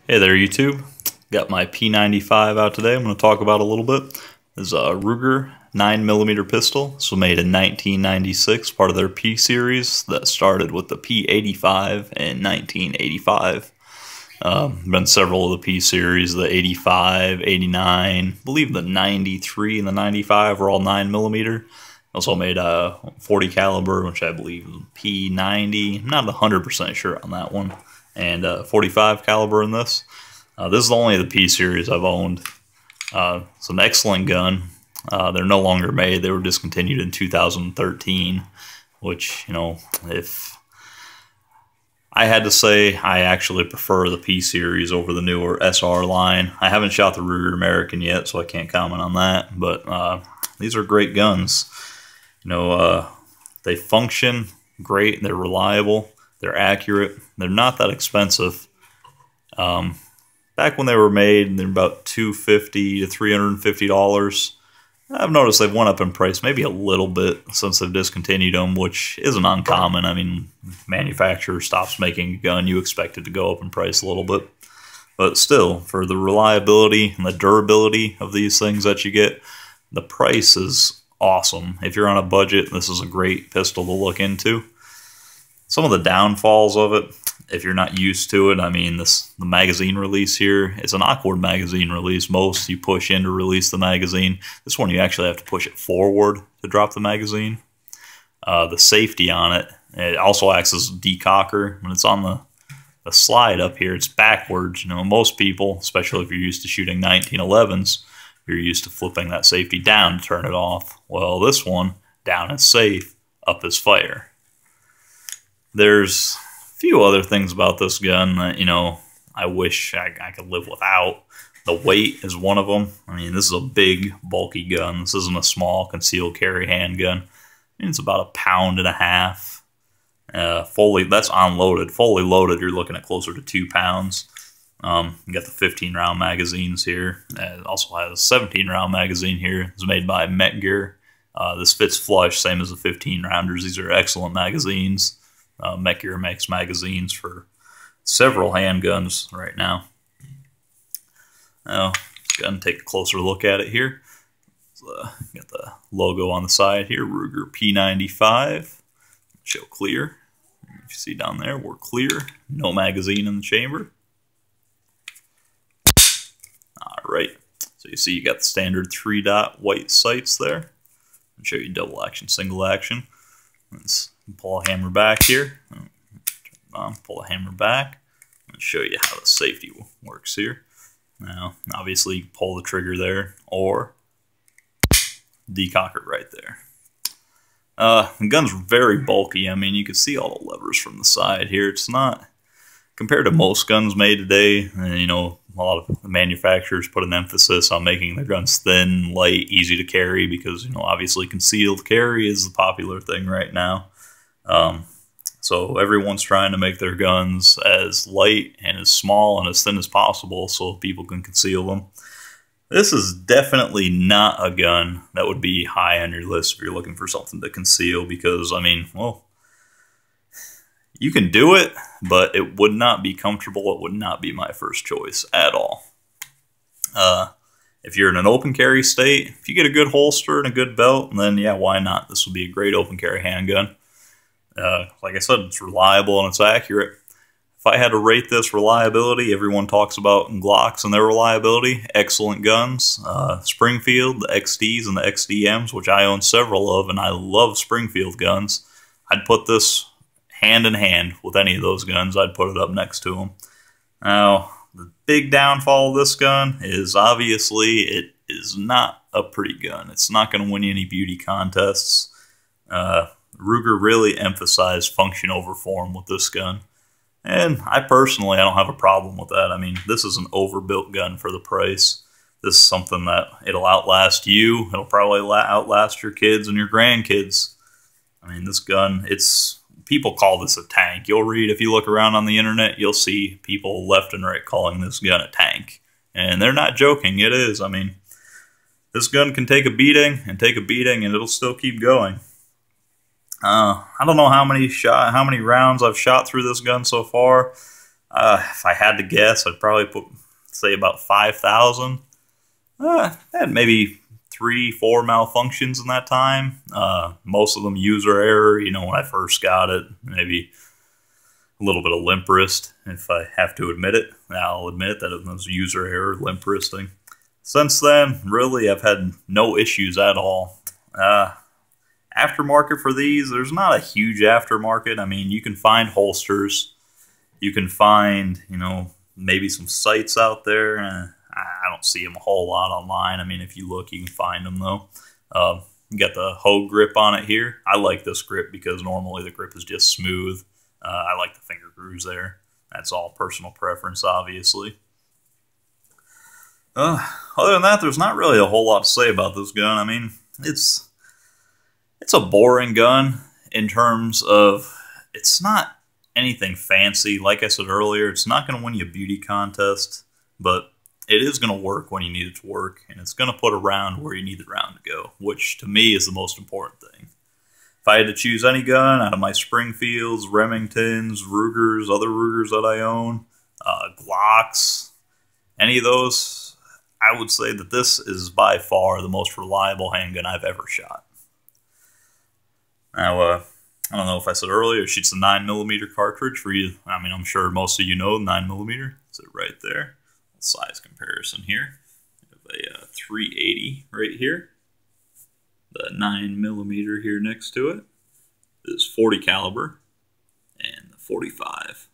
Hey there, YouTube. Got my P95 out today. I'm going to talk about a little bit. This is a Ruger 9mm pistol. This was made in 1996, part of their P series that started with the P85 in 1985. Been several of the P series, the 85, 89, I believe the 93 and the 95 were all 9mm. Also made a 40 caliber, which I believe is P90. I'm not 100% sure on that one. And 45 caliber in this. This is only the P series I've owned. It's an excellent gun. They're no longer made. They were discontinued in 2013, which, you know, if I had to say, I actually prefer the P series over the newer SR line. I haven't shot the Ruger American yet, so I can't comment on that, but these are great guns. You know, they function great. They're reliable. They're accurate. They're not that expensive. Back when they were made, they're about $250 to $350. I've noticed they've went up in price maybe a little bit since they've discontinued them, which isn't uncommon. I mean, manufacturer stops making a gun, you expect it to go up in price a little bit. But still, for the reliability and the durability of these things that you get, the price is awesome. If you're on a budget, this is a great pistol to look into. Some of the downfalls of it, if you're not used to it, I mean, the magazine release here, it's an awkward magazine release. Most you push in to release the magazine. This one you actually have to push it forward to drop the magazine. The safety on it, it also acts as a decocker. When it's on the slide up here, it's backwards. You know, most people, especially if you're used to shooting 1911s, you're used to flipping that safety down to turn it off. Well, this one, down is safe, up is fire. There's a few other things about this gun that, you know, I wish I could live without. The weight is one of them. I mean, this is a big, bulky gun. This isn't a small concealed carry handgun. I mean, it's about 1.5 pounds. Fully, that's unloaded. Fully loaded, you're looking at closer to 2 pounds. You got the 15-round magazines here. It also has a 17-round magazine here. It's made by Metgear. This fits flush, same as the 15-rounders. These are excellent magazines. Metgear makes magazines for several handguns right now. Now, go ahead and take a closer look at it here. Got the logo on the side here, Ruger P95. Show clear. If you see down there, we're clear. No magazine in the chamber. Alright, so you see you got the standard 3-dot white sights there. I'll show you double action, single action. Let's pull a hammer back here. Pull a hammer back and show you how the safety works here. Now, obviously, you pull the trigger there or decock it right there. The gun's very bulky. I mean, you can see all the levers from the side here. It's not, compared to most guns made today, you know, a lot of the manufacturers put an emphasis on making their guns thin, light, easy to carry because, you know, obviously concealed carry is the popular thing right now. So everyone's trying to make their guns as light and as small and as thin as possible so people can conceal them. This is definitely not a gun that would be high on your list if you're looking for something to conceal because, I mean, well, you can do it, but it would not be comfortable. It would not be my first choice at all. If you're in an open carry state, if you get a good holster and a good belt, then yeah, why not? This would be a great open carry handgun. Like I said, it's reliable and it's accurate. If I had to rate this reliability, everyone talks about Glocks and their reliability. Excellent guns. Springfield, the XDs and the XDMs, which I own several of, and I love Springfield guns. I'd put this hand in hand with any of those guns. I'd put it up next to them. Now, the big downfall of this gun is obviously it is not a pretty gun. It's not going to win you any beauty contests. Ruger really emphasized function over form with this gun. And I personally, I don't have a problem with that. I mean, this is an overbuilt gun for the price. This is something that it'll outlast you. It'll probably outlast your kids and your grandkids. I mean, this gun, people call this a tank. You'll read, if you look around on the internet, you'll see people left and right calling this gun a tank. And they're not joking, it is. I mean, this gun can take a beating, and it'll still keep going. I don't know how many rounds I've shot through this gun so far. If I had to guess, I'd probably say about 5,000. Had maybe 3-4 malfunctions in that time. Most of them user error. You know, when I first got it, maybe a little bit of limp wrist. If I have to admit it, I'll admit that it was user error, limp wristing. Since then, really, I've had no issues at all. Aftermarket for these, there's not a huge aftermarket. I mean, you can find holsters. You can find, you know, maybe some sites out there. I don't see them a whole lot online. I mean, if you look, you can find them, though. You got the Hogue grip on it here. I like this grip because normally the grip is just smooth. I like the finger grooves there. That's all personal preference, obviously. Other than that, there's not really a whole lot to say about this gun. I mean, it's a boring gun in terms of it's not anything fancy. Like I said earlier, it's not going to win you a beauty contest, but it is going to work when you need it to work, and it's going to put a round where you need the round to go, which to me is the most important thing. If I had to choose any gun out of my Springfields, Remingtons, Rugers, other Rugers that I own, Glocks, any of those, I would say that this is by far the most reliable handgun I've ever shot. Now, I don't know if I said earlier, it shoots a 9mm cartridge for you. I mean, I'm sure most of you know 9mm. It's right there. Size comparison here. We have a 380 right here. The 9mm here next to it is 40 caliber, and the 45